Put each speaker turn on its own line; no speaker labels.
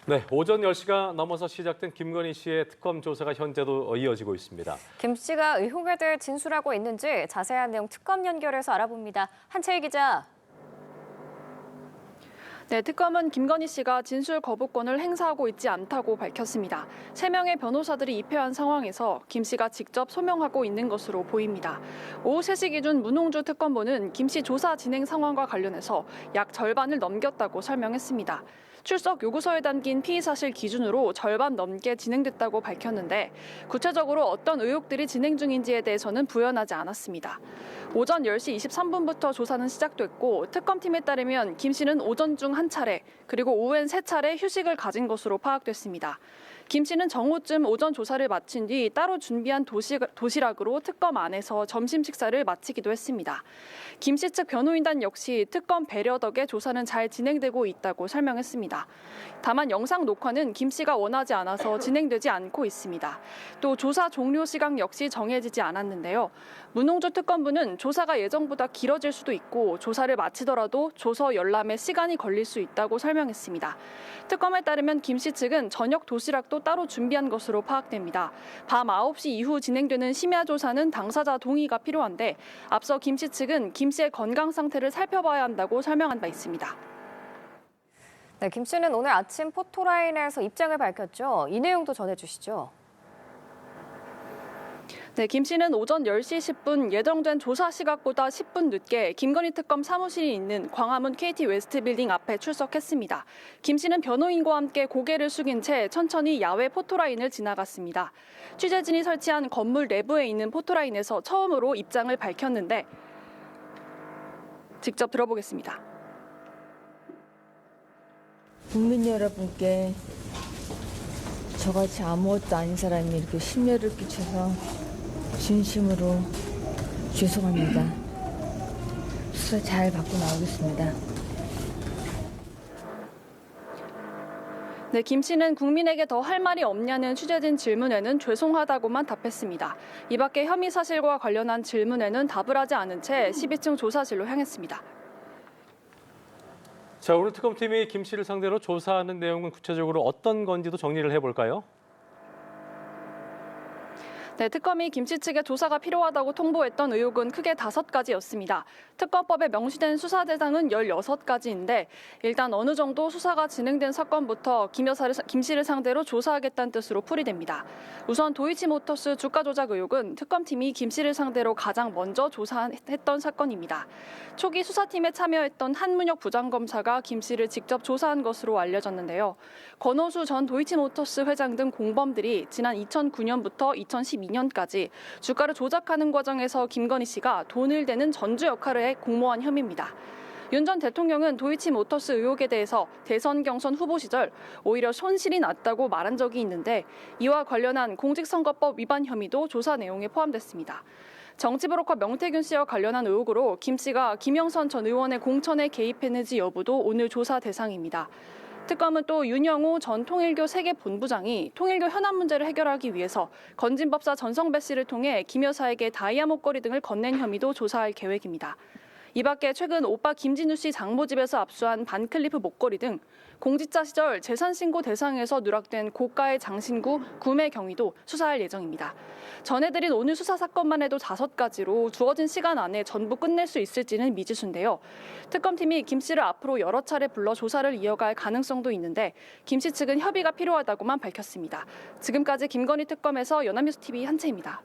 네, 오전 10시가 넘어서 시작된 김건희 씨의 특검 조사가 현재도 이어지고 있습니다.
김 씨가 의혹에 대해 진술하고 있는지 자세한 내용 특검 연결해서 알아봅니다. 한채희 기자.
네, 특검은 김건희 씨가 진술 거부권을 행사하고 있지 않다고 밝혔습니다. 3명의 변호사들이 입회한 상황에서 김 씨가 직접 소명하고 있는 것으로 보입니다. 오후 3시 기준 문홍주 특검보는 김 씨 조사 진행 상황과 관련해서 약 절반을 넘겼다고 설명했습니다. 출석 요구서에 담긴 피의 사실 기준으로 절반 넘게 진행됐다고 밝혔는데 구체적으로 어떤 의혹들이 진행 중인지에 대해서는 부연하지 않았습니다. 오전 10시 23분부터 조사는 시작됐고 특검팀에 따르면 김 씨는 오전 중 한 차례 그리고 오후엔 3차례 휴식을 가진 것으로 파악됐습니다. 김 씨는 정오쯤 오전 조사를 마친 뒤 따로 준비한 도시락으로 특검 안에서 점심 식사를 마치기도 했습니다. 김 씨 측 변호인단 역시 특검 배려 덕에 조사는 잘 진행되고 있다고 설명했습니다. 다만 영상 녹화는 김 씨가 원하지 않아서 진행되지 않고 있습니다. 또 조사 종료 시각 역시 정해지지 않았는데요. 문홍주 특검부는 조사가 예정보다 길어질 수도 있고 조사를 마치더라도 조서 열람에 시간이 걸릴 수 있다고 설명했습니다. 특검에 따르면 김 씨 측은 저녁 도시락도 따로 준비한 것으로 파악됩니다. 밤 9시 이후 진행되는 심야 조사는 당사자 동의가 필요한데 앞서 김 씨 측은 김 씨의 건강 상태를 살펴봐야 한다고 설명한 바 있습니다.
네, 김 씨는 오늘 아침 포토라인에서 입장을 밝혔죠. 이 내용도 전해주시죠.
네, 김 씨는 오전 10시 10분 예정된 조사 시각보다 10분 늦게 김건희 특검 사무실이 있는 광화문 KT 웨스트 빌딩 앞에 출석했습니다. 김 씨는 변호인과 함께 고개를 숙인 채 천천히 야외 포토라인을 지나갔습니다. 취재진이 설치한 건물 내부에 있는 포토라인에서 처음으로 입장을 밝혔는데 직접 들어보겠습니다.
국민 여러분께 저같이 아무것도 아닌 사람이 이렇게 심려를 끼쳐서 진심으로 죄송합니다. 수사 잘 받고 나오겠습니다.
네, 김 씨는 국민에게 더 할 말이 없냐는 취재진 질문에는 죄송하다고만 답했습니다. 이 밖에 혐의 사실과 관련한 질문에는 답을 하지 않은 채 12층 조사실로 향했습니다.
자, 오늘 특검팀이 김 씨를 상대로 조사하는 내용은 구체적으로 어떤 건지도 정리를 해볼까요?
네, 특검이 김 씨 측에 조사가 필요하다고 통보했던 의혹은 크게 5가지였습니다. 특검법에 명시된 수사 대상은 16가지인데 일단 어느 정도 수사가 진행된 사건부터 김 씨를 상대로 조사하겠다는 뜻으로 풀이됩니다. 우선 도이치모터스 주가 조작 의혹은 특검팀이 김 씨를 상대로 가장 먼저 조사했던 사건입니다. 초기 수사팀에 참여했던 한문혁 부장검사가 김 씨를 직접 조사한 것으로 알려졌는데요. 권오수 전 도이치모터스 회장 등 공범들이 지난 2009년부터 2012년까지 주가를 조작하는 과정에서 김건희 씨가 돈을 대는 전주 역할을 해 공모한 혐의입니다. 윤 전 대통령은 도이치모터스 의혹에 대해서 대선 경선 후보 시절 오히려 손실이 났다고 말한 적이 있는데 이와 관련한 공직선거법 위반 혐의도 조사 내용에 포함됐습니다. 정치브로커 명태균 씨와 관련한 의혹으로 김 씨가 김영선 전 의원의 공천에 개입했는지 여부도 오늘 조사 대상입니다. 특검은 또 윤영호 전 통일교 세계본부장이 통일교 현안 문제를 해결하기 위해서 건진법사 전성배 씨를 통해 김 여사에게 다이아 목걸이 등을 건넨 혐의도 조사할 계획입니다. 이 밖에 최근 오빠 김진우 씨 장모집에서 압수한 반클리프 목걸이 등 공직자 시절 재산신고 대상에서 누락된 고가의 장신구 구매 경위도 수사할 예정입니다. 전해드린 오늘 수사 사건만 해도 5가지로 주어진 시간 안에 전부 끝낼 수 있을지는 미지수인데요. 특검팀이 김 씨를 앞으로 여러 차례 불러 조사를 이어갈 가능성도 있는데 김 씨 측은 협의가 필요하다고만 밝혔습니다. 지금까지 김건희 특검에서 연합뉴스TV 한채입니다.